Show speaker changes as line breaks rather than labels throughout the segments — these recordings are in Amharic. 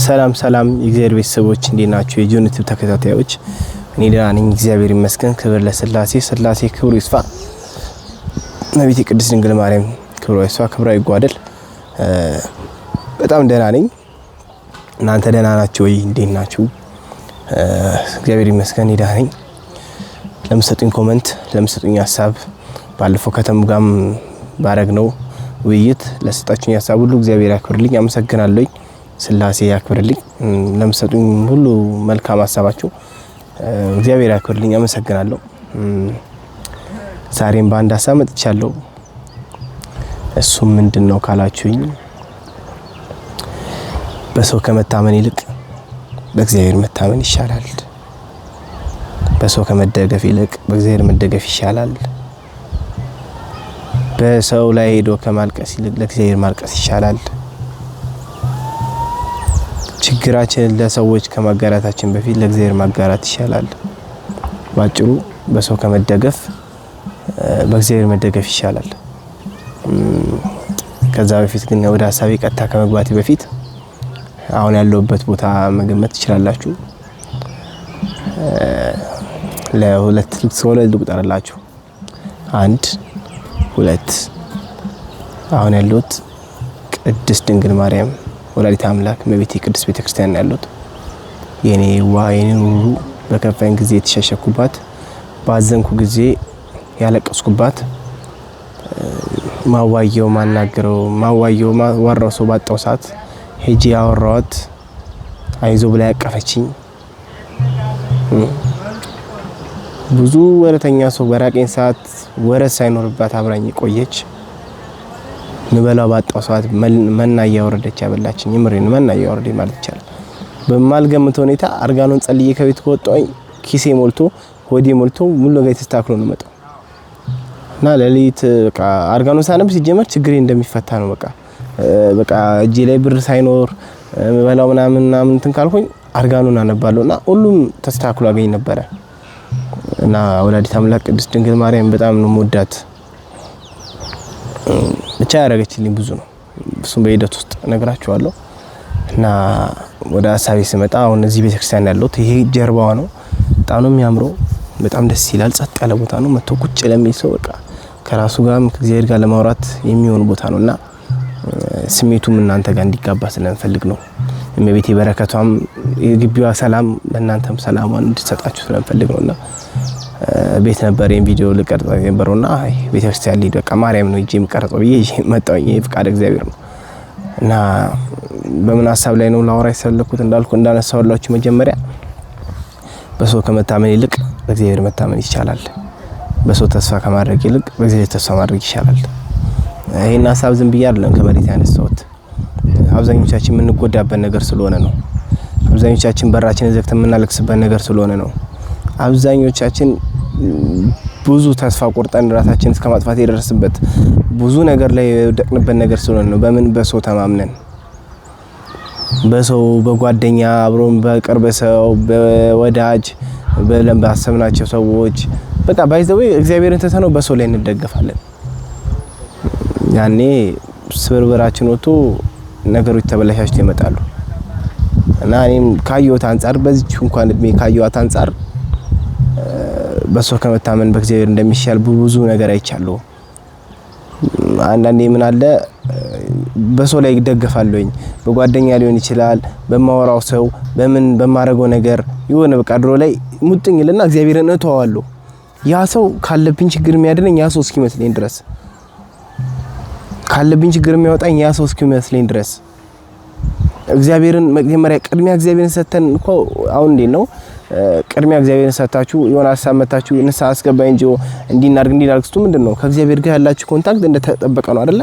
ሰላም ሰላም የእግዚአብሔር ቤተሰቦች እንዴት ናችሁ? የዩቲዩብ ተከታታዮች እኔ ደህና ነኝ፣ እግዚአብሔር ይመስገን። ክብር ለስላሴ ስላሴ ክብሩ ይስፋ። ነብይት ቅድስት ድንግል ማርያም ክብሩ ይስፋ፣ ክብሩ ይጓደል። በጣም ደህና ነኝ። እናንተ ደህና ናችሁ ወይ? እንዴት ናችሁ? እግዚአብሔር ይመስገን እኔ ደህና ነኝ። ለምትሰጡኝ ኮሜንት፣ ለምትሰጡኝ ሐሳብ ባለፈው ከተሙ ጋም ባረግነው ውይይት ለሰጣችሁኝ ሐሳብ ሁሉ እግዚአብሔር ያክብርልኝ፣ አመሰግናለሁ። ስላሴ ያክብርልኝ። ለምትሰጡኝ ሁሉ መልካም ሐሳባችሁ እግዚአብሔር ያክብርልኝ፣ አመሰግናለሁ። ዛሬም በአንድ ሐሳብ መጥቻለሁ። እሱም ምንድነው ካላችሁኝ በሰው ከመታመን ይልቅ በእግዚአብሔር መታመን ይሻላል። በሰው ከመደገፍ ይልቅ በእግዚአብሔር መደገፍ ይሻላል። በሰው ላይ ሄዶ ከማልቀስ ይልቅ ለእግዚአብሔር ማልቀስ ይሻላል። ችግራችንን ለሰዎች ከማጋራታችን በፊት ለእግዚአብሔር ማጋራት ይሻላል። ባጭሩ በሰው ከመደገፍ በእግዚአብሔር መደገፍ ይሻላል። ከዛ በፊት ግን ወደ ሐሳቤ ቀጥታ ከመግባቴ በፊት አሁን ያለውበት ቦታ መገመት ትችላላችሁ። ለሁለት ልቁጠርላችሁ። 1 2 አሁን ያለሁት ቅድስት ድንግል ማርያም ወላዲተ አምላክ እመቤቴ ቅድስት ቤተክርስቲያን ያለሁት የኔ ኑሩ በከፋኝ ጊዜ የተሸሸኩባት፣ ባዘንኩ ጊዜ ያለቀስኩባት፣ ማዋየው ማናገረው ማዋየው ማወራው ሰው ባጣው ሰዓት ሄጄ ያወራዋት አይዞ ብላ ያቀፈችኝ፣ ብዙ ወረተኛ ሰው በራቀኝ ሰዓት ወረት ሳይኖርባት አብራኝ ቆየች። ንበላው ባጣው ሰዓት መና ያወረደች ያበላችኝ። ይምሬን መና ያወረደኝ ማለት ይቻላል። በማልገምት ሁኔታ አርጋኖን ጸልዬ ከቤት ከወጣሁኝ ኪሴ ሞልቶ ሆዴ ሞልቶ ሙሉ ነገር ተስተካክሎ ነው መጣው እና ለሊት በቃ አርጋኖን ሳነብ ሲጀመር ችግሬ እንደሚፈታ ነው። በቃ እጄ ላይ ብር ሳይኖር መበላው ምናምን እንትን ካልኩኝ አርጋኖን አነባለሁና ሁሉም ተስተካክሎ አገኝ ነበር። እና ወላዲተ አምላክ ቅድስት ድንግል ማርያም በጣም ነው የምወዳት። ብቻ ያረጋችልኝ ብዙ ነው። እሱም በሂደት ውስጥ እነግራችኋለሁ። እና ወደ ሐሳቤ ስመጣ አሁን እዚህ ቤተክርስቲያን ያለሁት ይሄ ጀርባዋ ነው። በጣም ነው የሚያምረው። በጣም ደስ ይላል። ጸጥ ያለ ቦታ ነው። መጥቶ ቁጭ ለሚል ሰው በቃ ከራሱ ጋር ከእግዚአብሔር ጋር ለማውራት የሚሆን ቦታ ነውና ስሜቱም እናንተ ጋር እንዲጋባ ስለምፈልግ ነው። እመቤቴ በረከቷም የግቢዋ ሰላም ለእናንተም ሰላሟን እንድትሰጣችሁ ስለምፈልግ ነውና ቤት ነበር ይሄን ቪዲዮ ልቀርጽ ነበርና ቤተክርስቲያን ልሂድ በቃ ማርያም ነው እጄ የምቀርጸው ብዬ መጣሁኝ። ፍቃድ እግዚአብሔር ነው። እና በምን ሐሳብ ላይ ነው ላወራ የፈለኩት እንዳነሳሁላችሁ መጀመሪያ በሰው ከመታመን ይልቅ በእግዚአብሔር መታመን ይቻላል። በሰው ተስፋ ከማድረግ ይልቅ በእግዚአብሔር ተስፋ ማድረግ ይሻላል። ይሄን ሐሳብ ዝም ብዬ አይደለም ከመሬት ያነሳሁት። አብዛኞቻችን የምንጎዳበት ነገር ስለሆነ ነው። አብዛኞቻችን በራችንን ዘግተን የምናለቅስበት ነገር ስለሆነ ነው። አብዛኞቻችን ብዙ ተስፋ ቆርጠን ራሳችንን እስከ ማጥፋት የደረስንበት ብዙ ነገር ላይ የወደቅንበት ነገር ስለሆነ ነው። በምን በሰው ተማምነን በሰው በጓደኛ አብሮን በቅርብ ሰው በወዳጅ በለም ባሰብናቸው ሰዎች በቃ ባይዘው እግዚአብሔርን ተሰነው በሰው ላይ እንደገፋለን። ያኔ ስብርብራችን ወጥቶ ነገሮች ተበላሽተው ይመጣሉ። እና እኔም ካየሁት አንፃር በዚህ እንኳን እድሜ ካየሁት አንፃር በሰው ከመታመን በእግዚአብሔር እንደሚሻል ብዙ ነገር አይቻለሁ። አንዳንዴ ምን አለ በሰው ላይ ይደገፋለሁኝ፣ በጓደኛ ሊሆን ይችላል፣ በማወራው ሰው በምን በማረገው ነገር ይሆነ በቃ ድሮ ላይ ሙጥኝልና እግዚአብሔርን እተዋለሁ። ያ ሰው ካለብኝ ችግር የሚያድነኝ ያ ሰው እስኪመስለኝ ድረስ ካለብኝ ችግር የሚያወጣኝ ያ ሰው እስኪመስለኝ ድረስ እግዚአብሔርን መጀመሪያ ቅድሚያ እግዚአብሔርን ሰተን እኮ አሁን እንዴት ነው ቅድሚያ እግዚአብሔርን ሰታችሁ የሆነ ሐሳብ መታችሁ ንስሐ አስገባኝ እንጂ እንዲናርግ ስቱ ምንድነው ከእግዚአብሔር ጋር ያላችሁ ኮንታክት እንደተጠበቀ ነው አይደለ?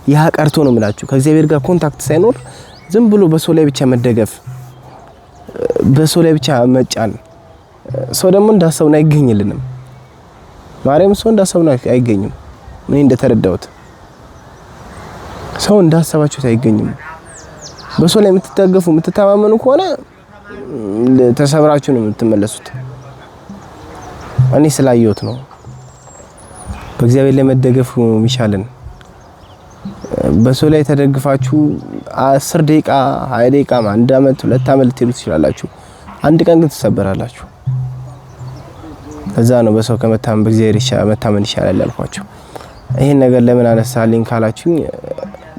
ያ ቀርቶ ነው የምላችሁ። ከእግዚአብሔር ጋር ኮንታክት ሳይኖር ዝም ብሎ በሰው ላይ ብቻ መደገፍ፣ በሰው ላይ ብቻ መጫን። ሰው ደግሞ እንዳሰብን አይገኝልንም። ማርያም ሰው እንዳሰብን አይገኝም። ምን እንደተረዳሁት ሰው እንዳሰባችሁት አይገኝም። በሰው ላይ የምትታገፉ የምትተማመኑ ከሆነ ተሰብራችሁ ነው የምትመለሱት። እኔ ስላየሁት ነው። በእግዚአብሔር ላይ መደገፍ የሚሻለን። በሰው ላይ ተደግፋችሁ 10 ደቂቃ 20 ደቂቃ 1 አመት 2 አመት ልትሄዱ ትችላላችሁ። አንድ ቀን ግን ትሰበራላችሁ። ከዛ ነው በሰው ከመታመን በእግዚአብሔር መታመን ይሻላል ያልኳችሁ። ይሄን ነገር ለምን አነሳልኝ ካላችሁኝ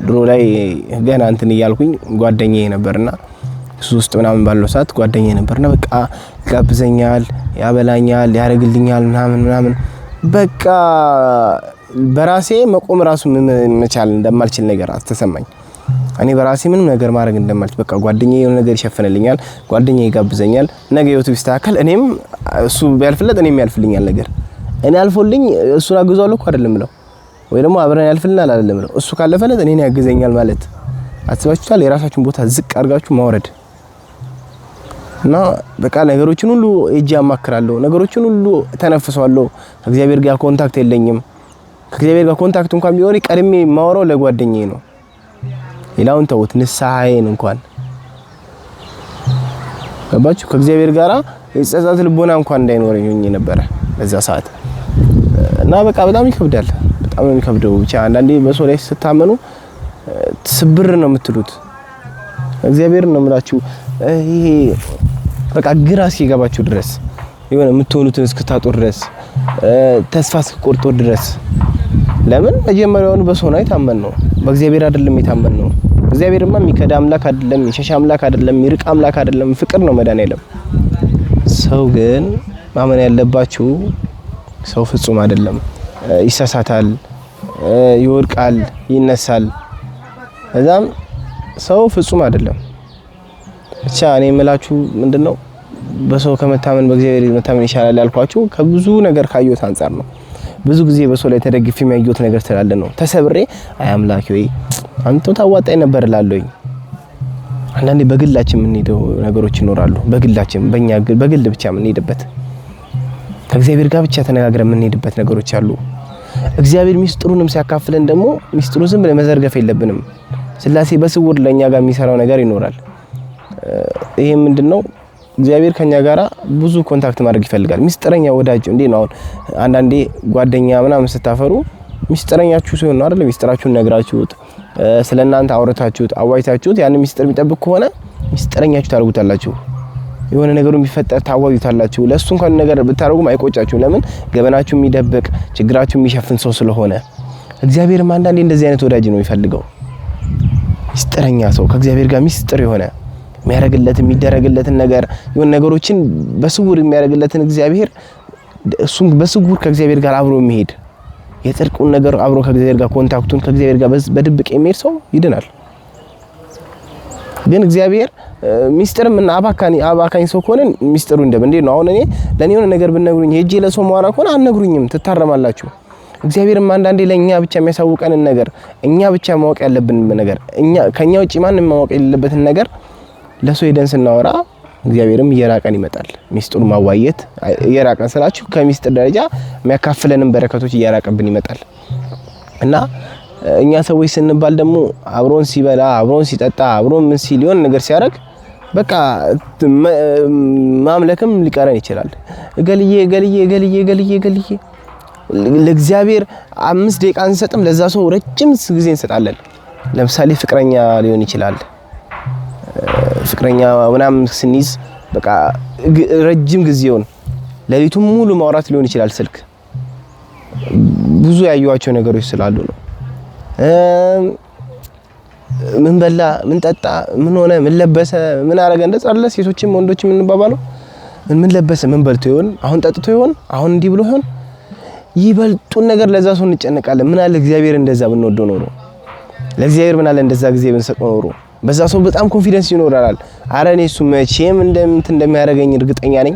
ድሮ ላይ ገና እንትን እያልኩኝ ጓደኛዬ ነበርና እሱ ውስጥ ምናምን ባለው ሰዓት ጓደኛዬ ነበርና በቃ ጋብዘኛል፣ ያበላኛል፣ ያረግልኛል ምናምን በቃ በራሴ መቆም ራሱ መቻል እንደማልችል ነገር አስተሰማኝ። እኔ በራሴ ምንም ነገር ማድረግ እንደማልችል በቃ ጓደኛዬ የሆነ ነገር ይሸፍንልኛል፣ ጓደኛዬ ይጋብዘኛል፣ ነገ ህይወቱ ቢስተካከል እኔም እሱ ቢያልፍለት እኔም ያልፍልኛል ነገር እኔ አልፎልኝ እሱን አግዟለሁ እኮ አይደለም ብለው ወይ ደግሞ አብረን ያልፍልናል አይደለም ብለው እሱ ካለፈለት እኔን ያግዘኛል ማለት አስባችሁታል? የራሳችሁን ቦታ ዝቅ አድርጋችሁ ማውረድ እና በቃ ነገሮችን ሁሉ እጅ ያማክራለሁ፣ ነገሮችን ሁሉ ተነፍሷለሁ። ከእግዚአብሔር ጋር ኮንታክት የለኝም። ከእግዚአብሔር ጋር ኮንታክት እንኳን ቢሆን ቀድሜ ማወራው ለጓደኛዬ ነው። ሌላውን ተውት፣ ንስሐዬን እንኳን ገባችሁ? ከእግዚአብሔር ጋራ የጸጸት ልቦና እንኳን እንዳይኖረኝ ሆኜ ነበረ በዛ ሰዓት እና በቃ በጣም ይከብዳል። በጣም ነው የሚከብደው። ብቻ አንዳንዴ በሰው ላይ ስታመኑ ስብር ነው የምትሉት። እግዚአብሔር ነው የምላችሁ። ይሄ በቃ ግራ እስኪገባችሁ ድረስ የሆነ የምትሆኑትን እስክታጡ ድረስ ተስፋ እስክቆርጡ ድረስ። ለምን መጀመሪያውን በሰው ነው የታመንነው፣ በእግዚአብሔር አይደለም የታመንነው። እግዚአብሔርማ የሚከዳ አምላክ አይደለም፣ የሚሸሽ አምላክ አይደለም፣ የሚርቅ አምላክ አይደለም፣ ፍቅር ነው መድኃኒዓለም። ሰው ግን ማመን ያለባችሁ ሰው ፍጹም አይደለም። ይሳሳታል፣ ይወድቃል፣ ይነሳል። እዛም ሰው ፍጹም አይደለም። ብቻ እኔ የምላችሁ ምንድነው በሰው ከመታመን በእግዚአብሔር መታመን ይሻላል ያልኳችሁ ከብዙ ነገር ካየሁት አንፃር ነው። ብዙ ጊዜ በሰው ላይ ተደግፌ የሚያየሁት ነገር ስላለ ነው። ተሰብሬ አይ አምላኬ ወይ አንተ ታዋጣኝ ነበር እላለሁኝ። አንዳንዴ በግላችን የምንሄደው ነገሮች ይኖራሉ። በግላችን በግል ብቻ የምንሄድበት ከእግዚአብሔር ጋር ብቻ ተነጋግረን የምንሄድበት ነገሮች አሉ። እግዚአብሔር ሚስጥሩንም ሲያካፍለን ደግሞ ሚስጥሩ ዝም ብለን መዘርገፍ የለብንም። ስላሴ በስውር ለኛ ጋር የሚሰራው ነገር ይኖራል። ይሄ ምንድነው? እግዚአብሔር ከኛ ጋራ ብዙ ኮንታክት ማድረግ ይፈልጋል። ሚስጥረኛ ወዳጅ እንዴ ነው። አሁን አንዳንዴ ጓደኛ ምናምን ስታፈሩ ሚስጥረኛችሁ ሲሆን ነው አይደል? ሚስጥራችሁን ነግራችሁት ስለናንተ አውርታችሁት አዋይታችሁት ያን ሚስጥር የሚጠብቅ ከሆነ ሚስጥረኛችሁ ታርጉታላችሁ። የሆነ ነገሩ የሚፈጠር ታዋዩታላችሁ። ለሱ እንኳን ነገር ብታረጉም አይቆጫችሁም። ለምን? ገበናችሁ የሚደብቅ ችግራችሁ የሚሸፍን ሰው ስለሆነ። እግዚአብሔርም አንዳንዴ እንደዚህ አይነት ወዳጅ ነው የሚፈልገው። ሚስጥረኛ ሰው ከእግዚአብሔር ጋር ሚስጥር የሆነ የሚደረግለትን ነገር የሆነ ነገሮችን በስውር የሚያደርግለትን እግዚአብሔር እሱም በስውር ከእግዚአብሔር ጋር አብሮ የሚሄድ የጽድቁን ነገር አብሮ ከእግዚአብሔር ጋር ኮንታክቱን ከእግዚአብሔር ጋር በድብቅ የሚሄድ ሰው ይድናል። ግን እግዚአብሔር ሚስጥርም እና አባካኝ ሰው ከሆነ ሚስጥሩ እንዴ ነው? አሁን እኔ ለኔ የሆነ ነገር ብነግሩኝ ሄጄ ለሰው ማወራ ከሆነ አነግሩኝም፣ ትታረማላችሁ። እግዚአብሔርም አንዳንዴ ለኛ ብቻ የሚያሳውቀንን ነገር እኛ ብቻ ማወቅ ያለብን ነገር ከኛ ውጪ ማንንም ማወቅ የሌለበትን ነገር ለሰው ሄደን ስናወራ እግዚአብሔርም እየራቀን ይመጣል። ሚስጥሩ ማዋየት እየራቀን ስላችሁ ከሚስጥር ደረጃ የሚያካፍለንን በረከቶች እየራቀብን ይመጣል እና እኛ ሰዎች ስንባል ደግሞ አብሮን ሲበላ አብሮን ሲጠጣ አብሮን ምን ሲል ሊሆን ነገር ሲያደርግ በቃ ማምለክም ሊቀረን ይችላል። እገልዬ ለእግዚአብሔር 5 ደቂቃ እንሰጥም፣ ለዛ ሰው ረጅም ጊዜ እንሰጣለን። ለምሳሌ ፍቅረኛ ሊሆን ይችላል። ፍቅረኛ ምናምን ስንይዝ በቃ ረጅም ጊዜውን ሌሊቱን ሙሉ ማውራት ሊሆን ይችላል ስልክ። ብዙ ያዩዋቸው ነገሮች ስላሉ ነው። ምን በላ፣ ምን ጠጣ፣ ምን ሆነ፣ ምን ለበሰ፣ ምን አረገ እንደዛ አይደለ? ሴቶችም ወንዶችም እንባባለው ምን ለበሰ፣ ምን በልቶ ይሆን፣ አሁን ጠጥቶ ይሆን፣ አሁን እንዲህ ብሎ ይሆን፣ ይበልጡን ነገር ለዛ ሰው እንጨነቃለን። ምን አለ እግዚአብሔር እንደዛ ብንወደው ኖሮ፣ ለእግዚአብሔር ምን አለ እንደዛ ጊዜ ብንሰጠው ኖሮ፣ በዛ ሰው በጣም ኮንፊደንስ ይኖራል። አረ እኔ እሱ መቼም እንደሚያደርገኝ እርግጠኛ ነኝ፣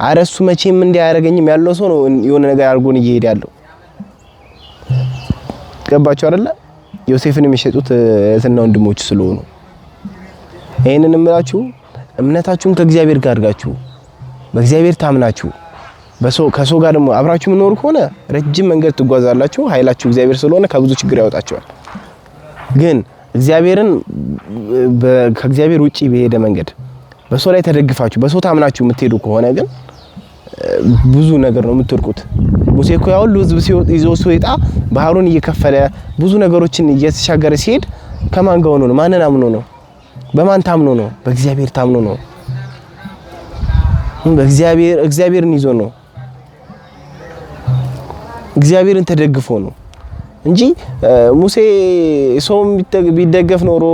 አረ እሱ መቼም እንዲያደርገኝም ያለው ሰው ነው የሆነ ነገር አድርጎን እየሄደ ያለው። ገባችሁ አይደለ? ዮሴፍን የሚሸጡት እህትና ወንድሞች ስለሆኑ ይሄንን እምላችሁ እምነታችሁን ከእግዚአብሔር ጋር አድርጋችሁ በእግዚአብሔር ታምናችሁ ከሰው ጋር ደግሞ አብራችሁ ምኖር ከሆነ ረጅም መንገድ ትጓዛላችሁ። ኃይላችሁ እግዚአብሔር ስለሆነ ከብዙ ችግር ያወጣችኋል። ግን እግዚአብሔርን ከእግዚአብሔር ውጪ በሄደ መንገድ በሰው ላይ ተደግፋችሁ በሰው ታምናችሁ የምትሄዱ ከሆነ ግን ብዙ ነገር ነው የምትወርቁት። ሙሴ እኮ ያው ህዝብ ይዞ ሲወጣ ባህሩን እየከፈለ ብዙ ነገሮችን እየተሻገረ ሲሄድ ከማን ጋር ሆኖ ነው? ማንን አምኖ ነው? በማን ታምኖ ነው? በእግዚአብሔር ታምኖ ነው። እግዚአብሔርን ይዞ ነው። እግዚአብሔርን ተደግፎ ነው እንጂ ሙሴ ሰው ቢደገፍ ኖሮ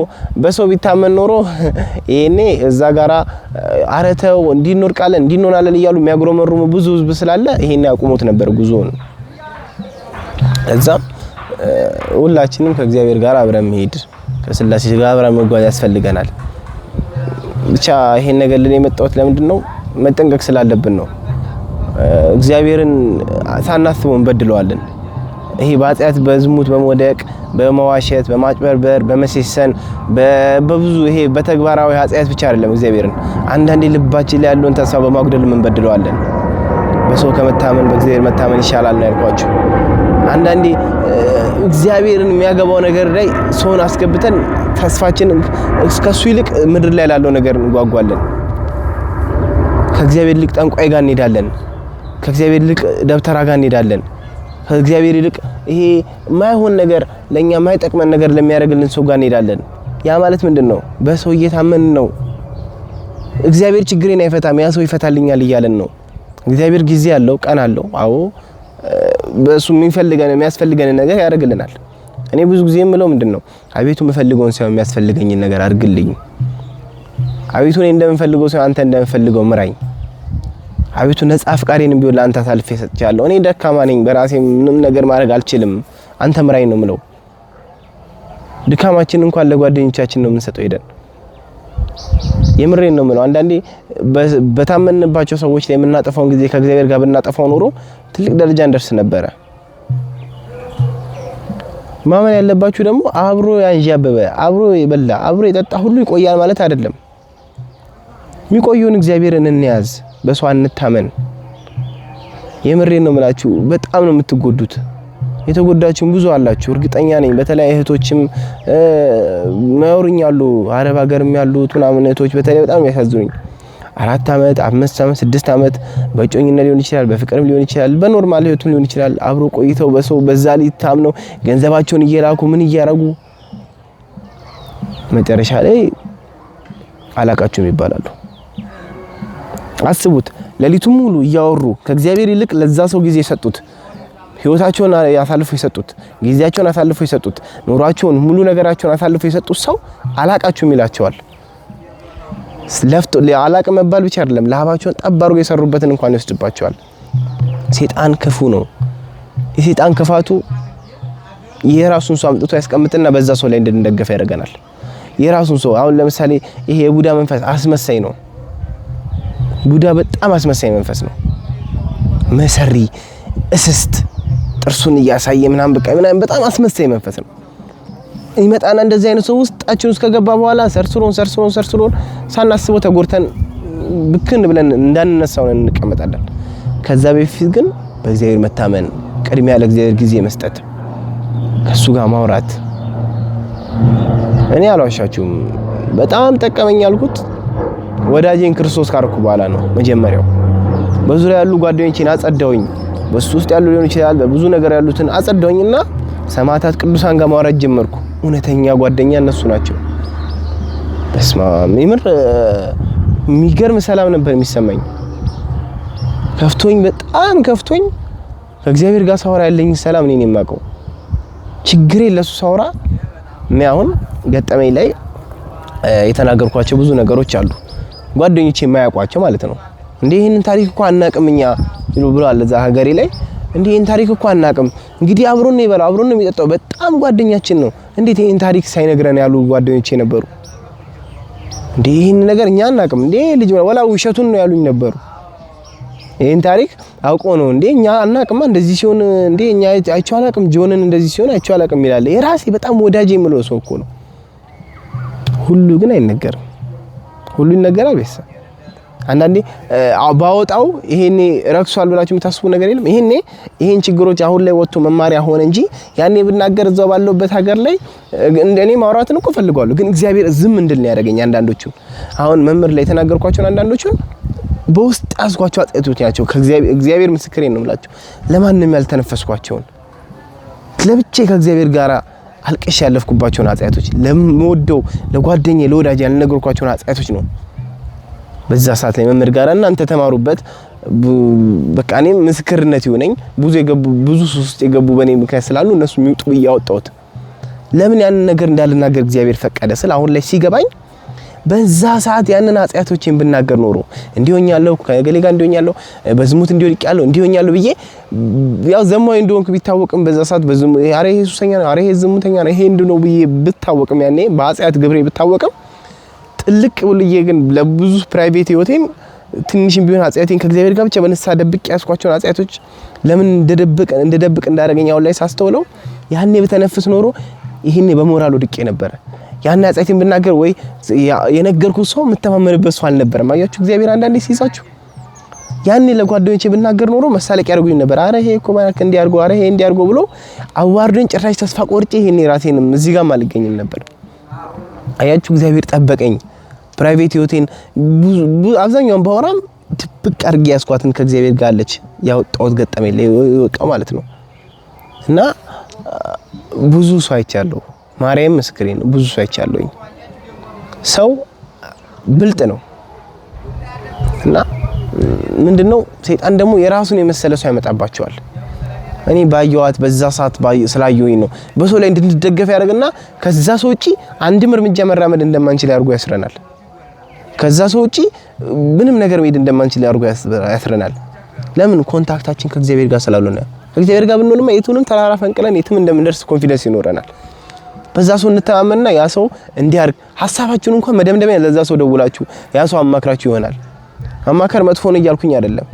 በሰው ቢታመን ኖሮ ይሄኔ እዛ ጋራ አረተው እንዲኖርቃለን እንዲኖናለን እያሉ የሚያግሮመሩሙ ብዙ ህዝብ ስላለ ይሄኔ ያቆሙት ነበር ጉዞውን። እዛም ሁላችንም ከእግዚአብሔር ጋር አብረን መሄድ ከስላሴ ጋር አብረን መጓዝ ያስፈልገናል። ብቻ ይሄን ነገር ለኔ የመጣሁት ለምንድነው? መጠንቀቅ ስላለብን ነው። እግዚአብሔርን ሳናስበው እንበድለዋለን። ይሄ በኃጢአት በዝሙት በመውደቅ በመዋሸት በማጭበርበር በመሰሰን በብዙ ይሄ በተግባራዊ ኃጢአት ብቻ አይደለም እግዚአብሔርን አንዳንዴ ልባችን ላይ ያለውን ተስፋ በማጉደል እንበድለዋለን። በሰው ከመታመን በእግዚአብሔር መታመን ይሻላል ነው ያልኳችሁ። አንዳንዴ እግዚአብሔርን የሚያገባው ነገር ላይ ሰውን አስገብተን ተስፋችን ከሱ ይልቅ ምድር ላይ ያለው ነገር እንጓጓለን። ከእግዚአብሔር ይልቅ ጠንቋይ ጋር እንሄዳለን። ከእግዚአብሔር ይልቅ ደብተራ ጋር እንሄዳለን። ከእግዚአብሔር ይልቅ ይሄ ማይሆን ነገር ለኛ ማይጠቅመን ነገር ለሚያደርግልን ሰው ጋር እንሄዳለን። ያ ማለት ምንድነው? በሰው እየታመን ነው። እግዚአብሔር ችግሬን አይፈታም፣ ያ ሰው ይፈታልኛል እያለን ነው። እግዚአብሔር ጊዜ አለው፣ ቀን አለው። አዎ በሱ የሚያስፈልገን ነገር ያደርግልናል። እኔ ብዙ ጊዜ የምለው ምንድነው? አቤቱ የምፈልገውን ሳይሆን የሚያስፈልገኝን ነገር አድርግልኝ። አቤቱ እኔ እንደምፈልገው ሳይሆን አንተ እንደምፈልገው ምራኝ። አቤቱ ነጻ ፍቃዴንም ቢሆን ለአንተ አሳልፌ ሰጥቻለሁ። እኔ ደካማ ነኝ፣ በራሴ ምንም ነገር ማድረግ አልችልም፣ አንተ ምራኝ ነው የምለው። ድካማችን እንኳን ለጓደኞቻችን ነው የምንሰጠው ሄደን። የምሬን ነው የምለው። አንዳንዴ በታመንባቸው ሰዎች ላይ የምናጠፋውን ጊዜ ከእግዚአብሔር ጋር ብናጠፋው ኖሮ ትልቅ ደረጃ እንደርስ ነበረ። ማመን ያለባችሁ ደግሞ አብሮ ያንዣበበ አብሮ የበላ አብሮ የጠጣ ሁሉ ይቆያል ማለት አይደለም። የሚቆየውን እግዚአብሔርን እንያዝ፣ በሰው አንታመን። የምሬን ነው የምላችሁ። በጣም ነው የምትጎዱት። የተጎዳችሁም ብዙ አላችሁ እርግጠኛ ነኝ። በተለይ እህቶችም ማውርኛሉ አረብ ሀገርም ያሉት ምናምን እህቶች በተለይ በጣም ያሳዝኑኝ። 4 አመት 5 አመት 6 አመት በጮኝነት ሊሆን ይችላል፣ በፍቅርም ሊሆን ይችላል፣ በኖርማል ህይወትም ሊሆን ይችላል። አብሮ ቆይተው በሰው በዛ ላይ ታምነው ገንዘባቸውን እየላኩ ምን እያረጉ መጨረሻ ላይ አላቃችሁም ይባላሉ። አስቡት፣ ሌሊቱን ሙሉ እያወሩ ከእግዚአብሔር ይልቅ ለዛ ሰው ጊዜ ሰጡት። ህይወታቸውን ያሳልፈው የሰጡት፣ ጊዜያቸውን አሳልፈው የሰጡት፣ ኑሯቸውን ሙሉ ነገራቸውን አሳልፈው የሰጡት ሰው አላቃችሁም ይላቸዋል። ለፍቶ አላቅ መባል ብቻ አይደለም፣ ለሀባቸውን ጠብ አድርገው የሰሩበትን እንኳን ይወስድባቸዋል። ሰይጣን ክፉ ነው። የሰይጣን ክፋቱ የራሱን ሰው አምጥቶ ያስቀምጥና በዛ ሰው ላይ እንድንደገፍ ያደርገናል። የራሱን ሰው አሁን ለምሳሌ ይሄ የቡዳ መንፈስ አስመሳይ ነው። ቡዳ በጣም አስመሳይ መንፈስ ነው። መሰሪ እስስት ጥርሱን እያሳየ ምናምን በቃ ምናምን በጣም አስመሳይ መንፈስ ነው። ይመጣና እንደዚህ አይነት ሰው ውስጣችን ውስጥ ከገባ በኋላ ሰርስሮን ሳናስበው ተጎርተን ብክን ብለን እንዳንነሳው እንቀመጣለን። ከዛ በፊት ግን በእግዚአብሔር መታመን፣ ቅድሚያ ለእግዚአብሔር ጊዜ መስጠት፣ ከሱ ጋር ማውራት። እኔ አልዋሻችሁም፣ በጣም ጠቀመኝ ያልኩት ወዳጄን ክርስቶስ ካረኩ በኋላ ነው። መጀመሪያው በዙሪያ ያሉ ጓደኞቼን አጸዳውኝ፣ በሱ ውስጥ ያሉ ሊሆን ይችላል በብዙ ነገር ያሉትን አጸዳውኝና ሰማዕታት ቅዱሳን ጋር ማውራት ጀመርኩ። እውነተኛ ጓደኛ እነሱ ናቸው። በስመአብ የምር የሚገርም ሰላም ነበር የሚሰማኝ። ከፍቶኝ በጣም ከፍቶኝ ከእግዚአብሔር ጋር ሳወራ ያለኝ ሰላም እኔ የማውቀው ችግሬ ለሱ ሳወራ አሁን ገጠመኝ ላይ የተናገርኳቸው ብዙ ነገሮች አሉ ጓደኞቼ የማያውቋቸው ማለት ነው። እንዴ ይሄንን ታሪክ እኮ አናቅምኛ ይሉ ብለዋል እዛ ሀገሬ ላይ። እንዴ ይሄን ታሪክ እኮ አናቅም፣ እንግዲህ አብሮን ነው ይበላው አብሮን ነው የሚጠጣው በጣም ጓደኛችን ነው፣ እንዴት ይሄን ታሪክ ሳይነግረን ያሉ ጓደኞቼ ነበሩ። እንዴ ይሄን ነገር እኛ አናቅም፣ እንዴ ልጅ ወላ ውሸቱን ነው ያሉኝ ነበሩ። ይሄን ታሪክ አውቆ ነው እንዴ እኛ አናቅማ እንደዚህ ሲሆን እንዴ እኛ አይቼው አላቅም፣ ጆንን እንደዚህ ሲሆን አይቼው አላቅም ይላል። የራሴ በጣም ወዳጄ የምለው ሰው እኮ ነው። ሁሉ ግን አይነገርም፣ ሁሉ ይነገራል። ቤተሰብ አንዳንዴ ባወጣው ይሄኔ ረክሷል ብላችሁ የምታስቡ ነገር የለም። ይሄን ችግሮች አሁን ላይ ወጥቶ መማሪያ ሆነ እንጂ ያኔ ብናገር እዛው ባለውበት ሀገር ላይ እንደኔ ማውራትን እኮ ፈልጋለሁ፣ ግን እግዚአብሔር ዝም እንድል ነው ያደረገኝ። አንዳንዶቹ አሁን መምህር ላይ የተናገርኳቸው አንዳንዶቹን በውስጥ ያዝኳቸው አጥቶች ናቸው። ከእግዚአብሔር ምስክሬን ነው የምላችሁ። ለማንም ያልተነፈስኳቸውን ለብቻ ከእግዚአብሔር ጋር አልቅሽ ያለፍኩባቸውን ኃጢያቶች ለምወደው ለጓደኛዬ ለወዳጅ ያልነገርኳቸውን ኃጢያቶች ነው በዛ ሰዓት ላይ መምህር ጋር እናንተ ተማሩበት በቃ እኔም ምስክርነት ይሆነኝ ብዙ ሱስ የገቡ በኔ ምክንያት ስላሉ እነሱ የሚውጡ ያወጣውት ለምን ያን ነገር እንዳልናገር እግዚአብሔር ፈቀደ ስለ አሁን ላይ ሲገባኝ በዛ ሰዓት ያንን ኃጢያቶችን ብናገር ኖሮ እንዲሆኛለሁ ከገሌ ጋር እንዲሆኛለሁ በዝሙት እንዲወድቂያለሁ እንዲሆኛለሁ ብዬ ያው ዘማዊ እንደሆንኩ ቢታወቅም በዛ ሰዓት በዝሙት አሬ ኢየሱሰኛ ነው አሬ ዝሙተኛ ነው ይሄ እንደው ብዬ ብታወቅም ያኔ በኃጢያት ግብሬ ብታወቅም ጥልቅ ብልዬ ግን ለብዙ ፕራይቬት ህይወቴን ትንሽም ቢሆን ኃጢያቴን ከእግዚአብሔር ጋር ብቻ በነሳ ደብቅ ያስኳቸው ኃጢያቶች ለምን እንደደብቅ እንዳደረገኝ አሁን ላይ ሳስተውለው ያኔ በተነፍስ ኖሮ ይሄኔ በሞራል ወድቄ ነበር ያን ኃጢያቴን ብናገር ወይ የነገርኩት ሰው መተማመንበት ሰው አልነበረም አያችሁ እግዚአብሔር አንዳንዴ ሲይዛችሁ ያኔ ለጓደኞቼ ብናገር ኖሮ መሳለቅ ያደርጉኝ ነበር አረ ይሄ እኮ ማለት እንዲያርጎ አረ ይሄ እንዲያርጎ ብሎ አዋርደን ጭራሽ ተስፋ ቆርጬ ይሄኔ ራሴንም እዚህ ጋር አልገኝም ነበር አያችሁ እግዚአብሔር ጠበቀኝ ፕራይቬት ህይወቴን አብዛኛውን ባወራም ድብቅ አድርጌ ያስኳትን ከእግዚአብሔር ጋር አለች ያወጣሁት ገጠመኝ ላይ ወጣው ማለት ነው እና ብዙ ሰው አይቻለሁ ማርያም ምስክሬ ነው ብዙ ሰው አይቻለሁኝ ሰው ብልጥ ነው እና ምንድነው ሰይጣን ደግሞ የራሱን የመሰለ ሰው ያመጣባቸዋል እኔ ባየዋት በዛ ሰዓት ስላየሁኝ ነው በሰው ላይ እንድንደገፍ ያደርግና ከዛ ሰው እጪ አንድም እርምጃ መራመድ እንደማንችል ያርጉ ያስረናል ከዛ ሰው እጪ ምንም ነገር መሄድ እንደማንችል ያርጉ ያስረናል ለምን ኮንታክታችን ከእግዚአብሔር ጋር ስላልሆነ ከእግዚአብሔር ጋር ብንሆንማ የቱንም ተራራ ፈንቅለን የትም እንደምንደርስ ኮንፊደንስ ይኖረናል በዛ ሰው እንተማመንና ያ ሰው እንዲያርግ ሐሳባችሁን እንኳን መደምደሚያ ለዛ ሰው ደውላችሁ ያ ሰው አማክራችሁ ይሆናል አማካር መጥፎ ነው እያልኩኝ አይደለም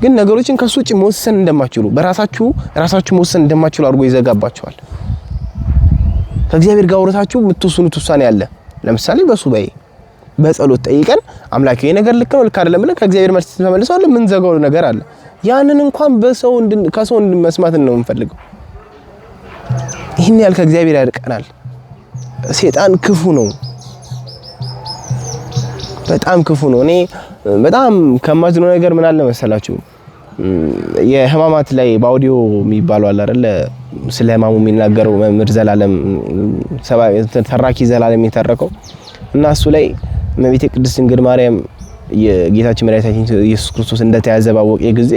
ግን ነገሮችን ከሱ እጪ መወሰን እንደማትችሉ በራሳችሁ መወሰን እንደማትችሉ አድርጎ ይዘጋባችኋል ከእግዚአብሔር ጋር ወራታችሁ የምትወስኑት ውሳኔ አለ ለምሳሌ በሱባኤ በጸሎት ጠይቀን አምላኬ ይሄ ነገር ልክ ነው ልክ አይደለም ብለን ከእግዚአብሔር መልስ ተመልሰዋል ምን ዘጋው ነገር አለ ያንን እንኳን በሰው ከሰው መስማት ነው የምንፈልገው ይሄን ያህል ከእግዚአብሔር ያርቀናል ሰይጣን ክፉ ነው በጣም ክፉ ነው እኔ በጣም ከማዝነው ነገር ምን አለ መሰላችሁ የህማማት ላይ በአውዲዮ የሚባለው አለ አይደል ስለ ህማሙ የሚናገረው መምህር ዘላለም ተራኪ ዘላለም የተረከው እና እሱ ላይ እመቤቴ ቅድስት ድንግል ማርያም የጌታችን መድኃኒታችን ኢየሱስ ክርስቶስ እንደተያዘ ባወቀ ጊዜ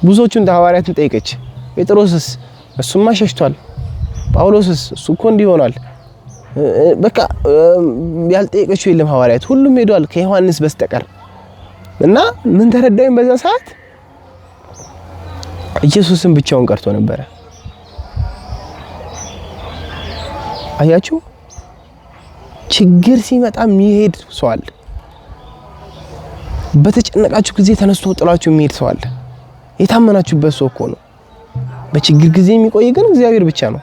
ብዙዎቹን ሐዋርያትን ጠይቀች ጴጥሮስስ እሱማ ሸሽቷል ጳውሎስስ እሱ እኮ እንዲሆናል በቃ ያልጠየቀችው የለም ሐዋርያት ሁሉም ሄዷል ከዮሐንስ በስተቀር እና ምን ተረዳኝ በዛ ሰዓት ኢየሱስን ብቻውን ቀርቶ ነበር አያችሁ ችግር ሲመጣ የሚሄድ ሰው አለ በተጨነቃችሁ ጊዜ ተነስቶ ጥላችሁ የሚሄድ ሰው አለ የታመናችሁበት ሰው እኮ ነው በችግር ጊዜ የሚቆይ ግን እግዚአብሔር ብቻ ነው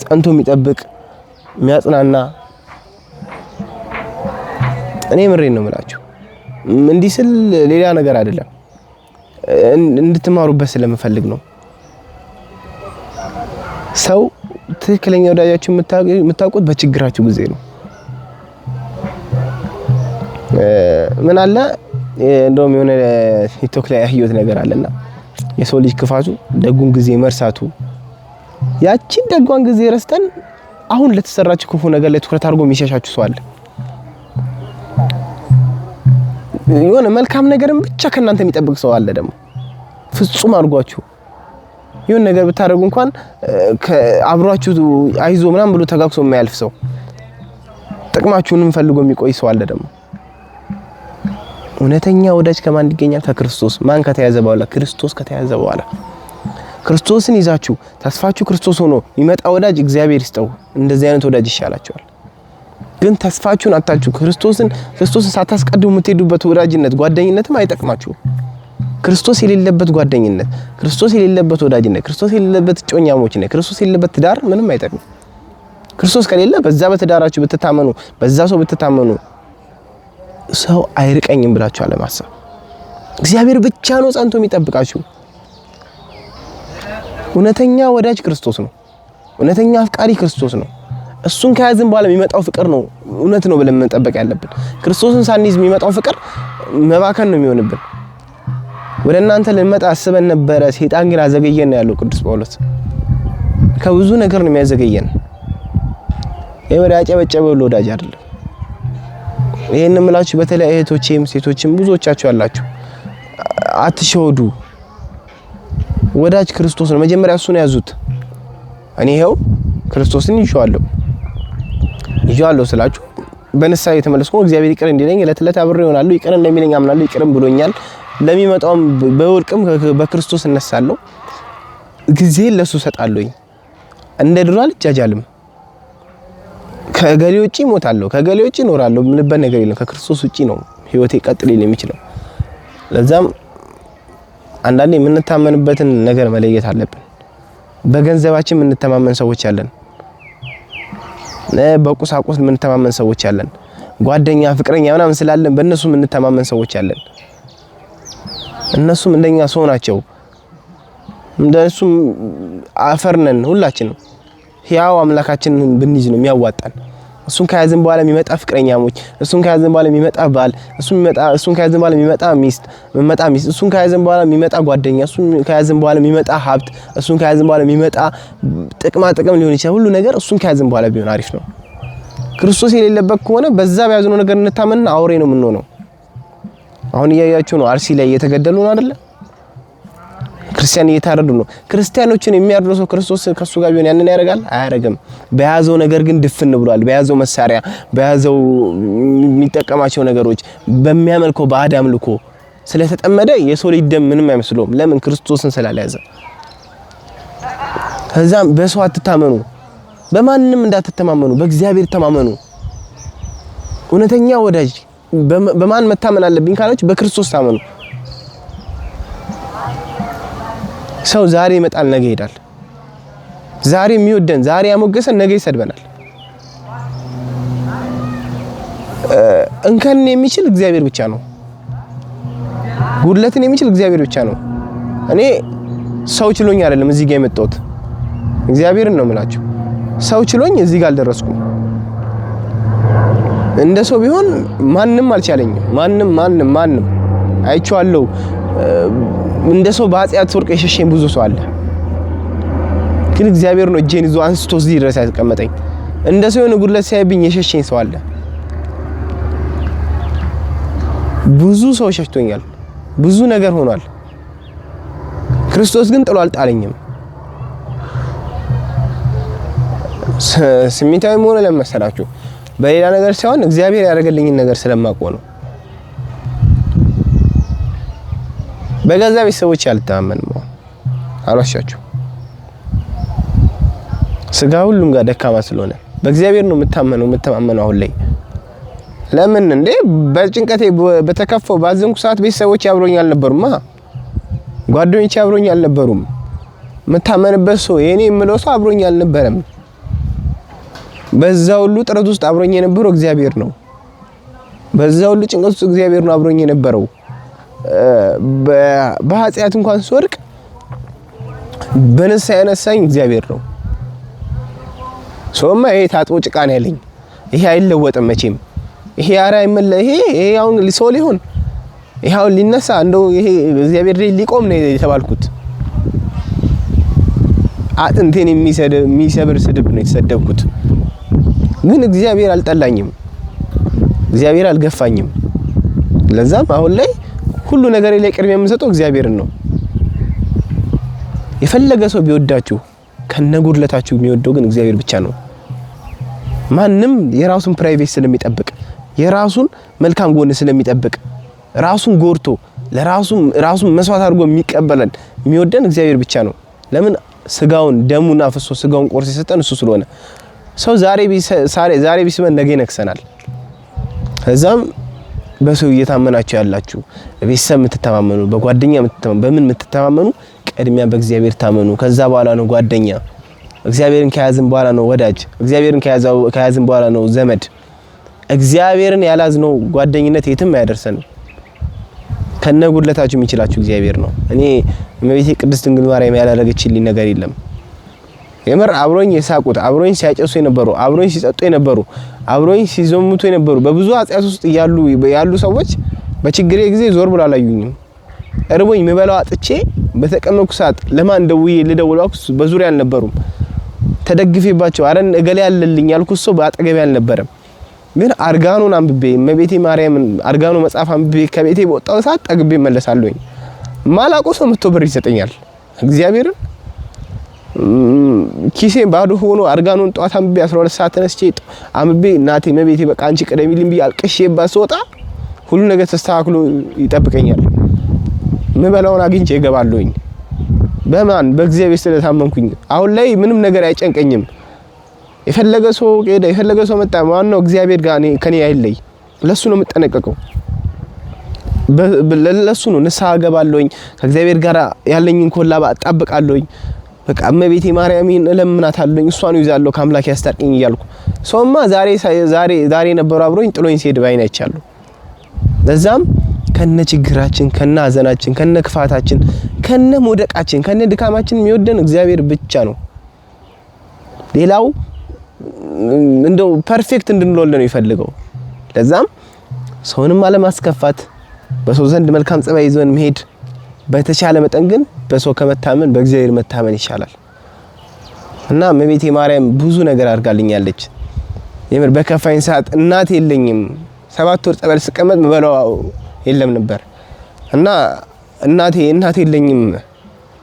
ጸንቶ የሚጠብቅ የሚያጽናና እኔ ምሬን ነው የምላችሁ እንዲህ ስል ሌላ ነገር አይደለም እንድትማሩበት ስለምፈልግ ነው ሰው ትክክለኛ ወዳጃችሁ የምታውቁት በችግራችሁ ጊዜ ነው ምን አለ እንደውም የሆነ ቲክቶክ ላይ ያየሁት ነገር አለና የሰው ልጅ ክፋቱ ደጉን ጊዜ መርሳቱ ያቺን ደጓን ጊዜ ረስተን አሁን ለተሰራችሁ ክፉ ነገር ላይ ትኩረት አድርጎ የሚሸሻችሁ ሰው አለ የሆነ መልካም ነገርን ብቻ ከናንተ የሚጠብቅ ሰው አለ ደግሞ ፍጹም አድርጓችሁ ይሁን ነገር ብታደርጉ እንኳን አብሯችሁ አይዞ ምናምን ብሎ ተጋግሶ የማያልፍ ሰው ጥቅማችሁንም ፈልጎ የሚቆይ ሰው አለ ደግሞ እውነተኛ ወዳጅ ከማን ይገኛል ከክርስቶስ ማን ከተያዘ በኋላ ክርስቶስ ከተያዘ በኋላ ክርስቶስን ይዛችሁ ተስፋችሁ ክርስቶስ ሆኖ የሚመጣ ወዳጅ እግዚአብሔር ይስጠው እንደዚህ አይነት ወዳጅ ይሻላችኋል ግን ተስፋችሁን አጣችሁ ክርስቶስን ሳታስቀድሙ የምትሄዱበት ወዳጅነት ጓደኝነትም አይጠቅማችሁ ክርስቶስ የሌለበት ጓደኝነት ክርስቶስ የሌለበት ወዳጅነት ክርስቶስ የሌለበት ጮኛሞችነት ክርስቶስ የሌለበት ትዳር ምንም አይጠቅም ክርስቶስ ከሌለ በዛ በትዳራችሁ ብትታመኑ በዛ ሰው ብትታመኑ ሰው አይርቀኝም ብላችሁ አለማሰብ እግዚአብሔር ብቻ ነው ጸንቶ የሚጠብቃችሁ እውነተኛ ወዳጅ ክርስቶስ ነው እውነተኛ አፍቃሪ ክርስቶስ ነው እሱን ከያዝን በኋላ የሚመጣው ፍቅር ነው እውነት ነው ብለን መጠበቅ ያለብን ክርስቶስን ሳንይዝ የሚመጣው ፍቅር መባከን ነው የሚሆንብን ወደ እናንተ ልንመጣ አስበን ነበር ሰይጣን ግን አዘገየን ያለው ቅዱስ ጳውሎስ ከብዙ ነገር ነው የሚያዘገየን። የወዳ ያጨበጨበው ለወዳጅ አይደለም። ይሄን እምላችሁ በተለይ እህቶቼም ሴቶችም ብዙዎቻችሁ አላችሁ፣ አትሸወዱ። ወዳጅ ክርስቶስ ነው። መጀመሪያ እሱን ያዙት። እኔ ይሄው ክርስቶስን ይዤዋለሁ ስላችሁ በንስሐ የተመለስኩ እግዚአብሔር ይቅር እንዲለኝ ለተለት አብሬ ይሆናል። ይቅር እንደሚለኝ አምናለሁ። ይቅርም ብሎኛል። ለሚመጣውም በወልቅም በክርስቶስ እነሳለሁ። ጊዜ ለሱ ሰጣለሁኝ። እንደ ድሮ አልጃጃልም። ከገሌ ውጪ ሞታለሁ፣ ከገሌ ውጪ እኖራለሁ ምንበት ነገር የለም። ከክርስቶስ ውጪ ነው ህይወቴ ቀጥል የሚችለው። ለዛም አንዳንዴ የምንታመንበትን ነገር መለየት አለብን። በገንዘባችን የምንተማመን ሰዎች አለን። በቁሳቁስ የምንተማመን ሰዎች አለን። ጓደኛ ፍቅረኛ ምናምን ስላለን በእነሱ የምንተማመን ሰዎች አለን። እነሱም እንደኛ ሰው ናቸው። እንደሱም አፈር ነን ሁላችንም። ሕያው አምላካችንን ብንይዝ ነው የሚያዋጣን። እሱን ከያዝን በኋላ የሚመጣ ፍቅረኛሞች፣ እሱን ከያዝን በኋላ የሚመጣ ባል፣ እሱን ከያዝን በኋላ የሚመጣ ሚስት፣ እሱን ከያዝን በኋላ የሚመጣ ጓደኛ፣ እሱን ከያዝን በኋላ የሚመጣ ሀብት፣ እሱን ከያዝን በኋላ የሚመጣ ጥቅም ሊሆን ይችላል። ሁሉ ነገር እሱን ከያዝን በኋላ ቢሆን አሪፍ ነው። ክርስቶስ የሌለበት ከሆነ በዛ በያዝነው ነገር እንታመንና አውሬ ነው የምንሆነው። አሁን እያያችሁ ነው። አርሲ ላይ እየተገደሉ ነው አይደለ? ክርስቲያን እየታረዱ ነው። ክርስቲያኖችን የሚያርዱ ሰው ክርስቶስ ከሱ ጋር ቢሆን ያንን ያደርጋል? አያደርግም። በያዘው ነገር ግን ድፍን ብሏል። በያዘው መሳሪያ፣ በያዘው የሚጠቀማቸው ነገሮች፣ በሚያመልከው ባዕድ አምልኮ ስለተጠመደ የሰው ልጅ ደም ምንም አይመስለውም። ለምን? ክርስቶስን ስላልያዘ። ከዛም በሰው አትታመኑ፣ በማንም እንዳትተማመኑ፣ በእግዚአብሔር ተማመኑ። እውነተኛ ወዳጅ በማን መታመን አለብኝ ካላችሁ በክርስቶስ ታመኑ። ሰው ዛሬ ይመጣል ነገ ይሄዳል። ዛሬ የሚወደን ዛሬ ያሞገሰን ነገ ይሰድበናል። እንከን የሚችል እግዚአብሔር ብቻ ነው። ጉድለትን የሚችል እግዚአብሔር ብቻ ነው። እኔ ሰው ችሎኝ አይደለም እዚህ ጋር የመጣሁት፣ እግዚአብሔርን ነው የምላችሁ። ሰው ችሎኝ እዚህ ጋር አልደረስኩም። እንደ ሰው ቢሆን ማንም አልቻለኝም። ማንም አይቼዋለሁ። እንደ ሰው በኃጢአት ወርቅ የሸሸኝ ብዙ ሰው አለ። ግን እግዚአብሔር ነው እጄን ይዞ አንስቶ እዚህ ድረስ ያስቀመጠኝ። እንደ ሰው የሆነ ጉድለት ሲያይብኝ የሸሸኝ ሰው አለ። ብዙ ሰው ሸሽቶኛል። ብዙ ነገር ሆኗል። ክርስቶስ ግን ጥሎ አልጣለኝም። ስሜታዊ መሆን ለመሰላችሁ በሌላ ነገር ሳይሆን እግዚአብሔር ያደረገልኝን ነገር ስለማውቀው ነው። በገዛ ቤተሰቦች አልተማመንም። አልዋሻችሁ። ስጋ ሁሉም ጋር ደካማ ስለሆነ በእግዚአብሔር ነው የምተማመነው አሁን ላይ። ለምን እንዴ? በጭንቀቴ በተከፈው ባዘንኩ ሰዓት ቤተሰቦች አብሮኝ አልነበሩም። ጓደኞቼ አብሮኝ አልነበሩም። የምታመንበት ሰው የኔ የምለው ሰው አብሮኝ አልነበረም። በዛ ሁሉ ጥረት ውስጥ አብሮኝ የነበረው እግዚአብሔር ነው። በዛ ሁሉ ጭንቀት ውስጥ እግዚአብሔር ነው አብሮኝ የነበረው። በኃጢአት እንኳን ስወድቅ በንስሐ ያነሳኝ እግዚአብሔር ነው። ሶማ ይሄ ታጥቦ ጭቃ ነው ያለኝ። ይሄ አይለወጥም መቼም። ይሄ ይሄ አሁን ሊሶ ሊሆን ይሄ አሁን ሊነሳ እንደው ይሄ እግዚአብሔር ሊቆም ነው የተባልኩት። አጥንቴን የሚሰብር ስድብ ነው የተሰደብኩት። ግን እግዚአብሔር አልጠላኝም። እግዚአብሔር አልገፋኝም። ለዛም አሁን ላይ ሁሉ ነገር ላይ ቅድሚያ የምሰጠው እግዚአብሔርን ነው። የፈለገ ሰው ቢወዳችሁ ከነጉድለታችሁ የሚወደው ግን እግዚአብሔር ብቻ ነው። ማንም የራሱን ፕራይቬት ስለሚጠብቅ፣ የራሱን መልካም ጎን ስለሚጠብቅ፣ ራሱን ጎርቶ ራሱን መስዋዕት አድርጎ የሚቀበለን የሚወደን እግዚአብሔር ብቻ ነው። ለምን? ስጋውን ደሙና ፍሶ ስጋውን ቆርሶ የሰጠን እሱ ስለሆነ። ሰው ዛሬ ቢስበን ነገ ይነክሰናል። ከዛም በሰው እየታመናችሁ ያላችሁ በቤተሰብ የምትተማመኑ፣ በጓደኛ የምትተማመኑ፣ በምን የምትተማመኑ ቅድሚያ በእግዚአብሔር ታመኑ። ከዛ በኋላ ነው ጓደኛ። እግዚአብሔርን ከያዝን በኋላ ነው ወዳጅ። እግዚአብሔርን ከያዝን በኋላ ነው ዘመድ። እግዚአብሔርን ያላዝነው ጓደኝነት የትም አያደርሰንም። ከነጉድለታችሁ የሚችላችሁ እግዚአብሔር ነው። እኔ እመቤቴ ቅድስት ድንግል ማርያም ያላደረገችልኝ ነገር የለም። የምር አብሮኝ የሳቁት፣ አብሮኝ ሲያጨሱ የነበሩ፣ አብሮኝ ሲጠጡ የነበሩ፣ አብሮኝ ሲዘሙቱ የነበሩ በብዙ ኃጢአት ውስጥ ያሉ ሰዎች በችግሬ ጊዜ ዞር ብለው አላዩኝም። እርቦኝ ምበላው አጥቼ በተቀመጥኩ ሰዓት ለማን ደውዬ ልደውላኩ በዙሪያ አልነበሩም። ተደግፌባቸው አረን እገሌ ያለልኝ ያልኩት ሰው በአጠገቤ አልነበረም። ግን አርጋኖን አንብቤ እመቤቴ ማርያምን አርጋኖ መጽሐፍ አንብቤ ከቤቴ በወጣው ሰዓት ጠግቤ መለሳለሁኝ። ማላቆ ሰው መጥቶ ብር ይሰጠኛል። እግዚአብሔርን ኪሴን ባዶ ሆኖ አርጋኖን ጧት አንብቤ 12 ሰዓት ተነስቼ አንብቤ እናቴ እመቤቴ በቃ አንቺ ቀደሚልኝ ብዬ አልቅሼባት ስወጣ ሁሉ ነገር ተስተካክሎ ይጠብቀኛል። ምበላውን አግኝቼ እገባለሁኝ። በማን በእግዚአብሔር ስለታመንኩኝ አሁን ላይ ምንም ነገር አይጨንቀኝም። የፈለገ ሰው ሄደ የፈለገ ሰው መጣ ማነው እግዚአብሔር ጋር ከኔ አይለይ። ለሱ ነው የምጠነቀቀው። ለሱ ነው ንስሐ እገባለሁኝ። ከእግዚአብሔር ጋር ያለኝን ኮላባ አጣብቃለሁኝ። በቃ እመቤቴ ማርያምን እለምናታለሁኝ። እሷን ይዛለሁ ከአምላክ ያስታርቀኝ እያልኩ ሰውማ ዛሬ ነበሩ አብሮኝ ጥሎኝ ሲሄድ ባይና ይቻላል። ለዛም ከነ ችግራችን ከነ ሐዘናችን ከነ ክፋታችን ከነ ሞደቃችን ከነ ድካማችን የሚወደን እግዚአብሔር ብቻ ነው። ሌላው እንደው ፐርፌክት እንድንሆን ነው ይፈልገው። ለዛም ሰውንም አለማስከፋት በሰው ዘንድ መልካም ጸባይ ይዘን መሄድ በተቻለ መጠን ግን በሰው ከመታመን በእግዚአብሔር መታመን ይሻላል። እና እመቤቴ ማርያም ብዙ ነገር አድርጋልኛለች። የምር በከፋኝ ሰዓት እናት የለኝም 7 ወር ጸበል ስቀመጥ ምበላው የለም ነበር እና እናቴ የለኝም።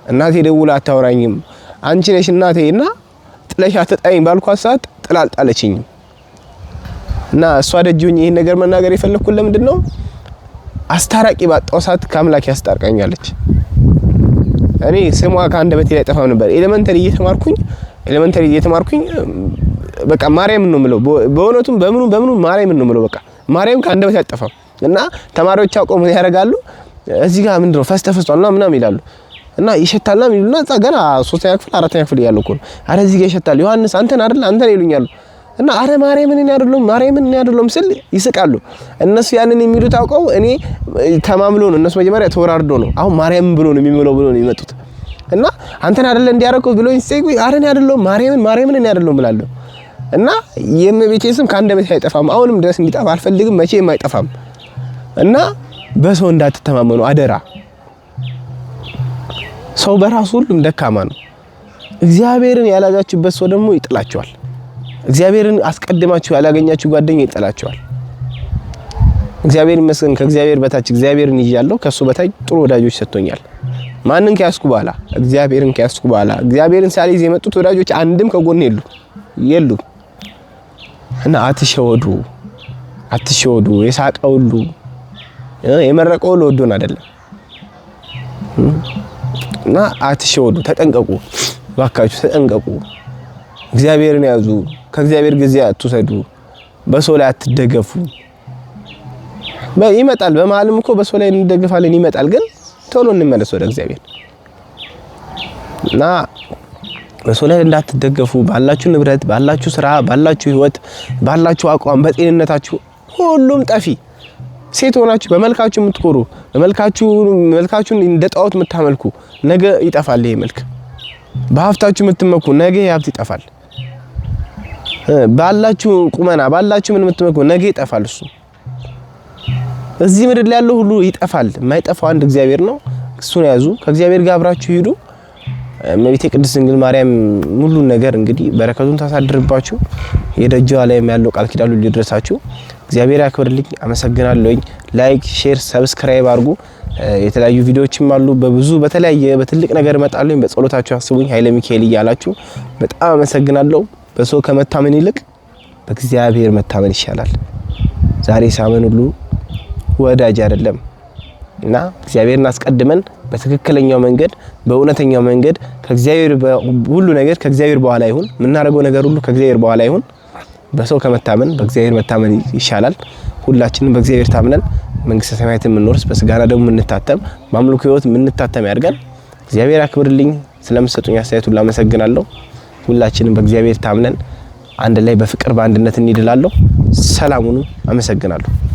እናቴ ደውላ አታወራኝም። አንቺ ነሽ እናቴና ጥለሽ አትጣይኝ ባልኳት ሰዓት ጥላ አልጣለችኝም። እና እሷ ደጅኝ ይሄን ነገር መናገር የፈለኩት ለምንድን ነው? አስታራቂ ባጣው ሰዓት ከአምላክ ያስታርቀኛለች። እኔ ስሟ ከአንደበቴ ላይ ጠፋው ነበር። ኤሌመንተሪ እየተማርኩኝ በቃ ማርያም ነው የምለው። በእውነቱም በምኑ ማርያም ነው የምለው። በቃ ማርያም ከአንደበቴ አይጠፋም። እና ተማሪዎች አውቀው ምን ያደርጋሉ? እዚህ ጋር ምንድነው ፈስተፈስቷልና ምናምን ይላሉ። እና ይሸታልና ሚሉና ገና 3ኛ ክፍል 4ኛ ክፍል እያለሁ እኮ ነው አረ እዚህ ጋር ይሸታል ዮሐንስ አንተን አይደል አንተን ይሉኛሉ። እና አረ ማርያምን እኔ አይደለም ስል ይስቃሉ። እነሱ ያንን የሚሉት አውቀው እኔ ተማምሎ ነው። እነሱ መጀመሪያ ተወራርዶ ነው አሁን ማርያምን ብሎ ነው የሚመለው ብሎ ነው የሚመጡት። እና አንተን አይደል እንዲያረከው ብሎኝ ሲጠይቁኝ አረ እኔ አይደለም ማርያምን እኔ አይደለም እላለሁ። እና የእመቤቴ ስም ከአንደበቴ አይጠፋም። አሁንም ድረስ እንዲጠፋ አልፈልግም። መቼም አይጠፋም። እና በሰው እንዳትተማመኑ አደራ። ሰው በራሱ ሁሉም ደካማ ነው። እግዚአብሔርን ያላጋችሁበት ሰው ደግሞ ይጥላችኋል። እግዚአብሔርን አስቀድማችሁ ያላገኛችሁ ጓደኛ ይጥላችኋል። እግዚአብሔር ይመስገን ከእግዚአብሔር በታች እግዚአብሔርን ይያለው ከሱ በታች ጥሩ ወዳጆች ሰጥቶኛል። ማንን ከያስኩ በኋላ እግዚአብሔርን ከያስኩ በኋላ እግዚአብሔርን ሳልይዝ የመጡት ወዳጆች አንድም ከጎን የሉ። እና አትሸወዱ። የሳቀው ሁሉ የመረቀው ለወዶን አይደለም። እና አትሸወዱ፣ ተጠንቀቁ፣ ባካችሁ ተጠንቀቁ። እግዚአብሔርን ያዙ። ከእግዚአብሔር ጊዜ አትውሰዱ። በሰው ላይ አትደገፉ። ይመጣል በመሀልም እኮ በሰው ላይ እንደገፋለን ይመጣል። ግን ቶሎ እንመለስ ወደ እግዚአብሔር። እና በሰው ላይ እንዳትደገፉ። ባላችሁ ንብረት፣ ባላችሁ ስራ፣ ባላችሁ ህይወት፣ ባላችሁ አቋም፣ በጤንነታችሁ ሁሉም ጠፊ። ሴት ሆናችሁ በመልካችሁ የምትኮሩ መልካችሁን እንደ ጣዖት የምታመልኩ ነገ ይጠፋል ይሄ መልክ። በሀብታችሁ የምትመኩ ነገ ሀብት ይጠፋል። ባላችሁ ቁመና ባላችሁ ምን የምትመኩ ነገ ይጠፋል። እሱ እዚህ ምድር ላይ ያለው ሁሉ ይጠፋል። የማይጠፋው አንድ እግዚአብሔር ነው። እሱን ያዙ። ከእግዚአብሔር ጋር አብራችሁ ሂዱ። እመቤቴ ቅድስት ድንግል ማርያም ሁሉን ነገር እንግዲህ በረከቱን ታሳድርባችሁ። የደጃዋ ላይ ያለው ቃል ኪዳኑ ሊድረሳችሁ እግዚአብሔር ያክብርልኝ። አመሰግናለሁኝ። ላይክ፣ ሼር፣ ሰብስክራይብ አድርጉ። የተለያዩ ቪዲዮዎችም አሉ። በተለያየ በትልቅ ነገር እመጣለሁ። በጸሎታችሁ አስቡኝ ኃይለ ሚካኤል እያላችሁ በጣም አመሰግናለሁ። በሰው ከመታመን ይልቅ በእግዚአብሔር መታመን ይሻላል። ዛሬ ሳመን ሁሉ ወዳጅ አይደለም። እና እግዚአብሔርን አስቀድመን በትክክለኛው መንገድ በእውነተኛው መንገድ ከእግዚአብሔር ሁሉ ነገር ከእግዚአብሔር በኋላ ይሁን። የምናደርገው ነገር ሁሉ ከእግዚአብሔር በኋላ ይሁን። በሰው ከመታመን በእግዚአብሔር መታመን ይሻላል። ሁላችንም በእግዚአብሔር ታምነን መንግስተ ሰማያትን የምንወርስ በስጋና ደግሞ የምንታተም በአምልኮ ህይወት የምንታተም ያድርገን። እግዚአብሔር ያክብርልኝ። ስለምትሰጡኝ አስተያየት ሁሉ አመሰግናለሁ። ሁላችንም በእግዚአብሔር ታምነን አንድ ላይ በፍቅር በአንድነት እንድላለሁ። ሰላም ሁኑ። አመሰግናለሁ።